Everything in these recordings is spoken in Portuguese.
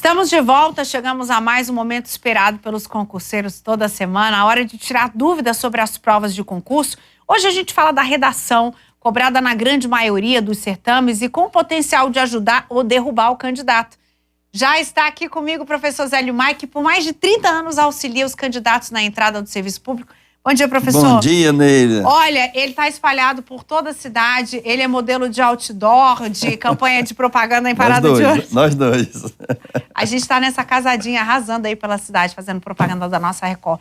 Estamos de volta, chegamos a mais um momento esperado pelos concurseiros toda semana, a hora de tirar dúvidas sobre as provas de concurso. Hoje a gente fala da redação, cobrada na grande maioria dos certames e com o potencial de ajudar ou derrubar o candidato. Já está aqui comigo o professor Zélio Maia, que por mais de 30 anos auxilia os candidatos na entrada do serviço público. Bom dia, professor. Bom dia, Neila. Olha, ele está espalhado por toda a cidade, ele é modelo de outdoor, de campanha de propaganda em Parada de Ouro. Nós dois. A gente está nessa casadinha arrasando aí pela cidade, fazendo propaganda da nossa Record.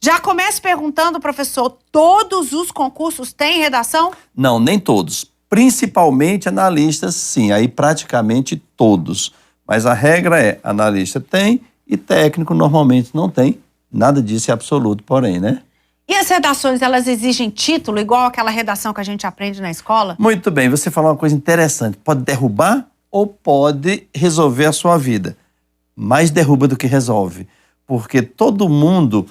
Já começo perguntando, professor, todos os concursos têm redação? Não, nem todos. Principalmente analistas, sim. Aí praticamente todos. Mas a regra é, analista tem e técnico normalmente não tem. Nada disso é absoluto, porém, né? E as redações, elas exigem título, igual aquela redação que a gente aprende na escola? Muito bem, você falou uma coisa interessante. Pode derrubar ou pode resolver a sua vida. Mais derruba do que resolve. Porque todo mundo...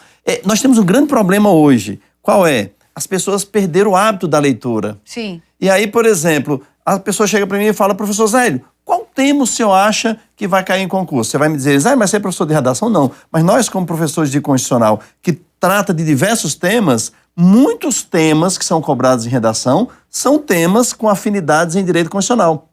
nós temos um grande problema hoje. Qual é? As pessoas perderam o hábito da leitura. Sim. E aí, por exemplo, a pessoa chega para mim e fala, professor Zélio, qual tema o senhor acha que vai cair em concurso? Você vai me dizer, Zélio, mas você é professor de redação? Não. Mas nós, como professores de constitucional, que trata de diversos temas, muitos temas que são cobrados em redação são temas com afinidades em direito constitucional.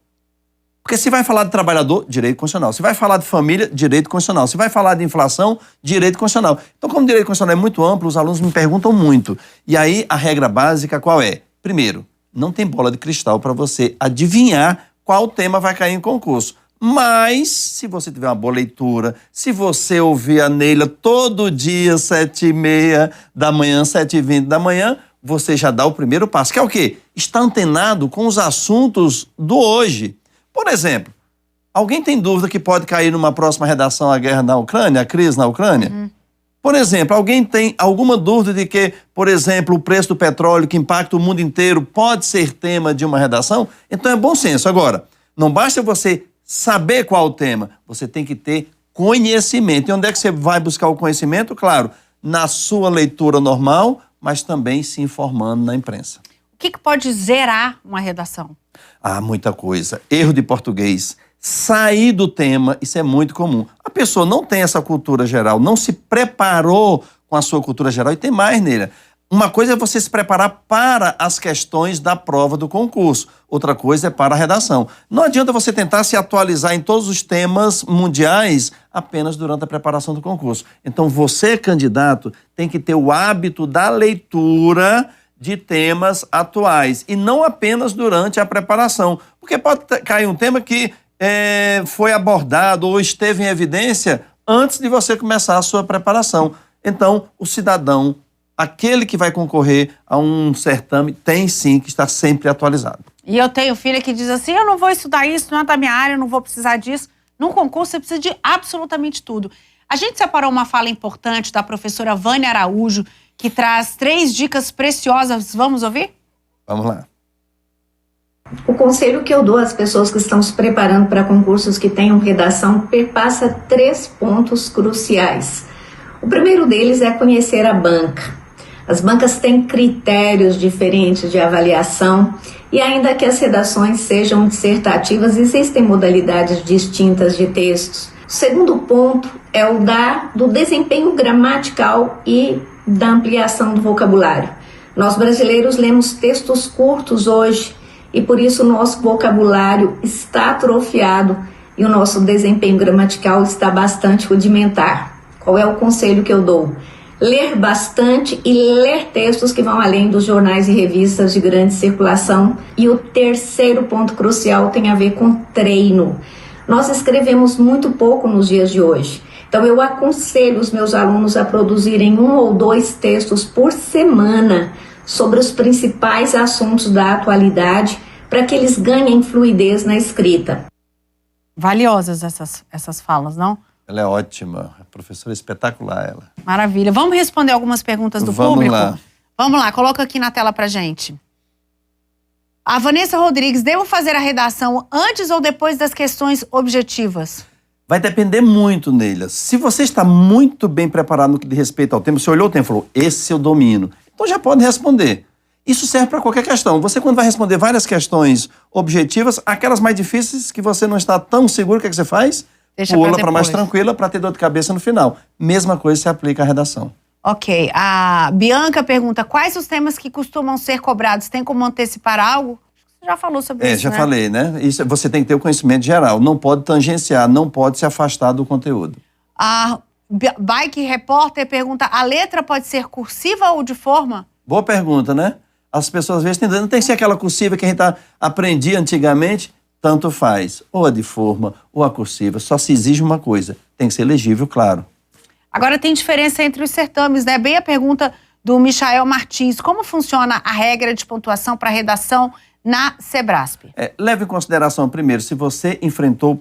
Porque se vai falar de trabalhador, direito constitucional. Se vai falar de família, direito constitucional. Se vai falar de inflação, direito constitucional. Então, como o direito constitucional é muito amplo, os alunos me perguntam muito. E aí, a regra básica qual é? Primeiro, não tem bola de cristal para você adivinhar qual tema vai cair em concurso. Mas, se você tiver uma boa leitura, se você ouvir a Neila todo dia, 7h30 da manhã, 7h20 da manhã, você já dá o primeiro passo. Que é o quê? Está antenado com os assuntos do hoje. Por exemplo, alguém tem dúvida que pode cair numa próxima redação a guerra na Ucrânia, a crise na Ucrânia? Por exemplo, alguém tem alguma dúvida de que, por exemplo, o preço do petróleo que impacta o mundo inteiro pode ser tema de uma redação? Então é bom senso. Agora, não basta você saber qual o tema, você tem que ter conhecimento. E onde é que você vai buscar o conhecimento? Claro, na sua leitura normal, mas também se informando na imprensa. O que pode zerar uma redação? Ah, muita coisa. Erro de português, sair do tema, isso é muito comum. A pessoa não tem essa cultura geral, não se preparou com a sua cultura geral. E tem mais, Neila. Uma coisa é você se preparar para as questões da prova do concurso. Outra coisa é para a redação. Não adianta você tentar se atualizar em todos os temas mundiais apenas durante a preparação do concurso. Então, você, candidato, tem que ter o hábito da leitura de temas atuais e não apenas durante a preparação. Porque pode cair um tema que foi abordado ou esteve em evidência antes de você começar a sua preparação. Então, o cidadão, aquele que vai concorrer a um certame, tem sim que estar sempre atualizado. E eu tenho filha que diz assim, eu não vou estudar isso, não é da minha área, eu não vou precisar disso. Num concurso você precisa de absolutamente tudo. A gente separou uma fala importante da professora Vânia Araújo, que traz 3 dicas preciosas. Vamos ouvir? Vamos lá. O conselho que eu dou às pessoas que estão se preparando para concursos que tenham redação perpassa 3 pontos cruciais. O primeiro deles é conhecer a banca. As bancas têm critérios diferentes de avaliação e ainda que as redações sejam dissertativas, existem modalidades distintas de textos. O segundo ponto é o do desempenho gramatical e da ampliação do vocabulário. Nós brasileiros lemos textos curtos hoje e por isso o nosso vocabulário está atrofiado e o nosso desempenho gramatical está bastante rudimentar. Qual é o conselho que eu dou? Ler bastante e ler textos que vão além dos jornais e revistas de grande circulação. E o terceiro ponto crucial tem a ver com treino. Nós escrevemos muito pouco nos dias de hoje. Então eu aconselho os meus alunos a produzirem 1 ou 2 textos por semana sobre os principais assuntos da atualidade para que eles ganhem fluidez na escrita. Valiosas essas falas, não? Ela é ótima, a professora é espetacular ela. Maravilha. Vamos responder algumas perguntas do público? Lá. Vamos lá, coloca aqui na tela pra gente. A Vanessa Rodrigues, devo fazer a redação antes ou depois das questões objetivas? Vai depender muito, Neila. Se você está muito bem preparado no que diz respeito ao tema, você olhou o tema e falou, esse eu domino. Então já pode responder. Isso serve para qualquer questão. Você, quando vai responder várias questões objetivas, aquelas mais difíceis que você não está tão seguro, o que é que você faz? Deixa pula pra para mais depois. tranquila para ter dor de cabeça no final. Mesma coisa se aplica à redação. Ok. A Bianca pergunta, quais os temas que costumam ser cobrados? Tem como antecipar algo? Você já falou sobre isso, Já né? falei, né? Isso, você tem que ter o conhecimento geral. Não pode tangenciar, não pode se afastar do conteúdo. A Bike Repórter pergunta, a letra pode ser cursiva ou de forma? Boa pergunta, né? As pessoas às vezes não tem que ser aquela cursiva que a gente aprendia antigamente. Tanto faz, ou a de forma ou a cursiva. Só se exige uma coisa, tem que ser legível, claro. Agora tem diferença entre os certames, né? Bem a pergunta do Michael Martins. Como funciona a regra de pontuação para redação na Sebrasp? Leve em consideração, primeiro, se você enfrentou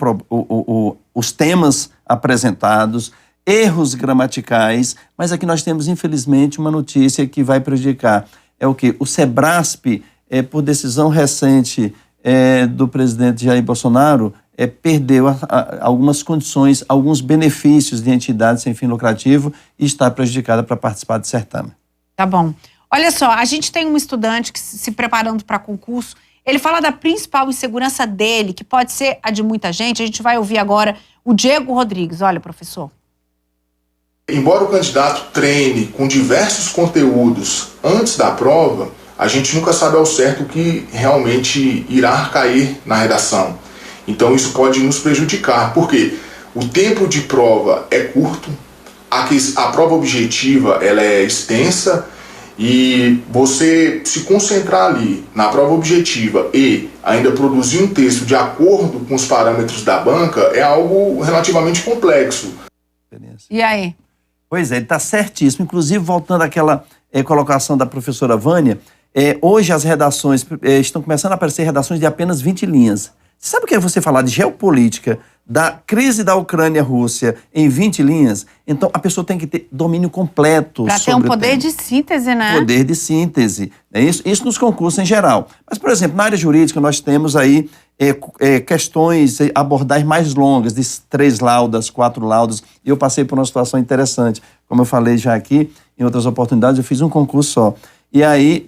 os temas apresentados, erros gramaticais, mas aqui nós temos, infelizmente, uma notícia que vai prejudicar. É o quê? O Sebrasp, por decisão recente do presidente Jair Bolsonaro, perdeu algumas condições, alguns benefícios de entidade sem fim lucrativo e está prejudicada para participar do certame. Tá bom. Olha só, a gente tem um estudante que se preparando para concurso, ele fala da principal insegurança dele, que pode ser a de muita gente. A gente vai ouvir agora o Diego Rodrigues. Olha, professor. Embora o candidato treine com diversos conteúdos antes da prova, a gente nunca sabe ao certo o que realmente irá cair na redação. Então isso pode nos prejudicar, porque o tempo de prova é curto, a prova objetiva ela é extensa, e você se concentrar ali na prova objetiva e ainda produzir um texto de acordo com os parâmetros da banca é algo relativamente complexo. E aí? Pois é, ele está certíssimo. Inclusive, voltando àquela colocação da professora Vânia, hoje as redações estão começando a aparecer redações de apenas 20 linhas. Sabe o que é você falar de geopolítica, da crise da Ucrânia-Rússia em 20 linhas? Então, a pessoa tem que ter domínio completo sobre o tema. Para ter um poder de síntese, né? Poder de síntese. Isso nos concursos em geral. Mas, por exemplo, na área jurídica, nós temos aí questões, abordagens mais longas, de 3 laudas, 4 laudas. E eu passei por uma situação interessante. Como eu falei já aqui, em outras oportunidades, eu fiz um concurso só. E aí,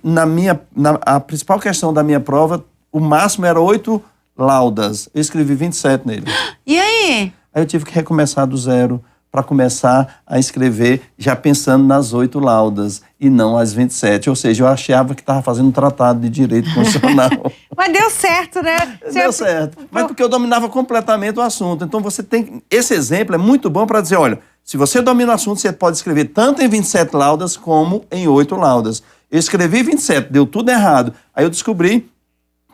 a principal questão da minha prova, o máximo era 8 laudas. Eu escrevi 27 nele. E aí? Aí eu tive que recomeçar do zero para começar a escrever já pensando nas 8 laudas e não as 27. Ou seja, eu achava que estava fazendo um tratado de direito constitucional. Mas deu certo, né? Deu certo. Mas porque eu dominava completamente o assunto. Então você tem... Esse exemplo é muito bom para dizer, olha, se você domina o assunto, você pode escrever tanto em 27 laudas como em 8 laudas. Eu escrevi 27, deu tudo errado. Aí eu descobri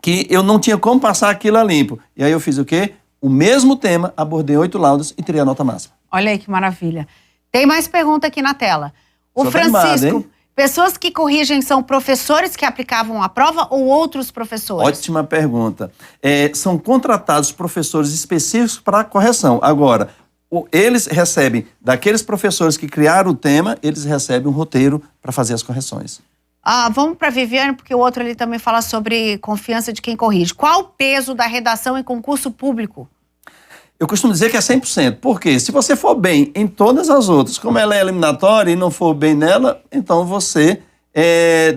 que eu não tinha como passar aquilo a limpo. E aí eu fiz o quê? O mesmo tema, abordei 8 laudas e tirei a nota máxima. Olha aí que maravilha. Tem mais pergunta aqui na tela. O Só Francisco, animado, pessoas que corrigem são professores que aplicavam a prova ou outros professores? Ótima pergunta. São contratados professores específicos para a correção. Agora, eles recebem, daqueles professores que criaram o tema, eles recebem um roteiro para fazer as correções. Vamos para a Viviane, porque o outro ali também fala sobre confiança de quem corrige. Qual o peso da redação em concurso público? Eu costumo dizer que é 100%. Por quê? Se você for bem em todas as outras, como ela é eliminatória e não for bem nela, então você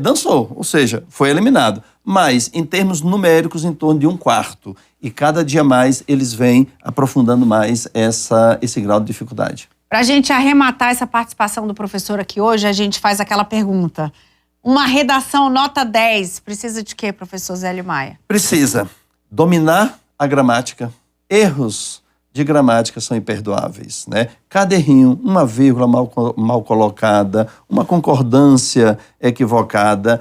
dançou, ou seja, foi eliminado. Mas, em termos numéricos, em torno de 1/4. E cada dia mais eles vêm aprofundando mais esse grau de dificuldade. Para a gente arrematar essa participação do professor aqui hoje, a gente faz aquela pergunta. Uma redação nota 10 precisa de quê, professor Zélio Maia? Precisa dominar a gramática. Erros de gramática são imperdoáveis, né? Cada errinho, uma vírgula mal colocada, uma concordância equivocada,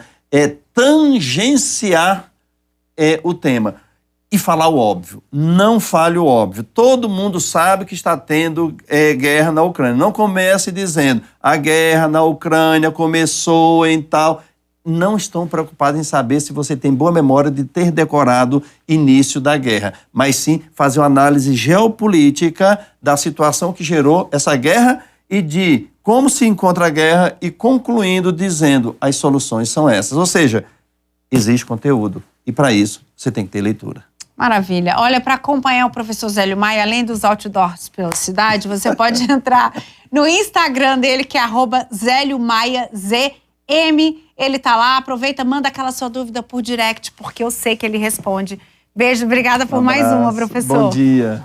tangenciar o tema. E falar o óbvio. Não fale o óbvio. Todo mundo sabe que está tendo guerra na Ucrânia. Não comece dizendo a guerra na Ucrânia começou em tal... Não estão preocupados em saber se você tem boa memória de ter decorado início da guerra, mas sim fazer uma análise geopolítica da situação que gerou essa guerra e de como se encontra a guerra e concluindo dizendo as soluções são essas. Ou seja, existe conteúdo e para isso você tem que ter leitura. Maravilha. Olha, para acompanhar o professor Zélio Maia, além dos outdoors pela cidade, você pode entrar no Instagram dele, que é @ZélioMaiaZM. Ele tá lá, aproveita, manda aquela sua dúvida por direct, porque eu sei que ele responde. Beijo, obrigada por mais uma, professor. Bom dia.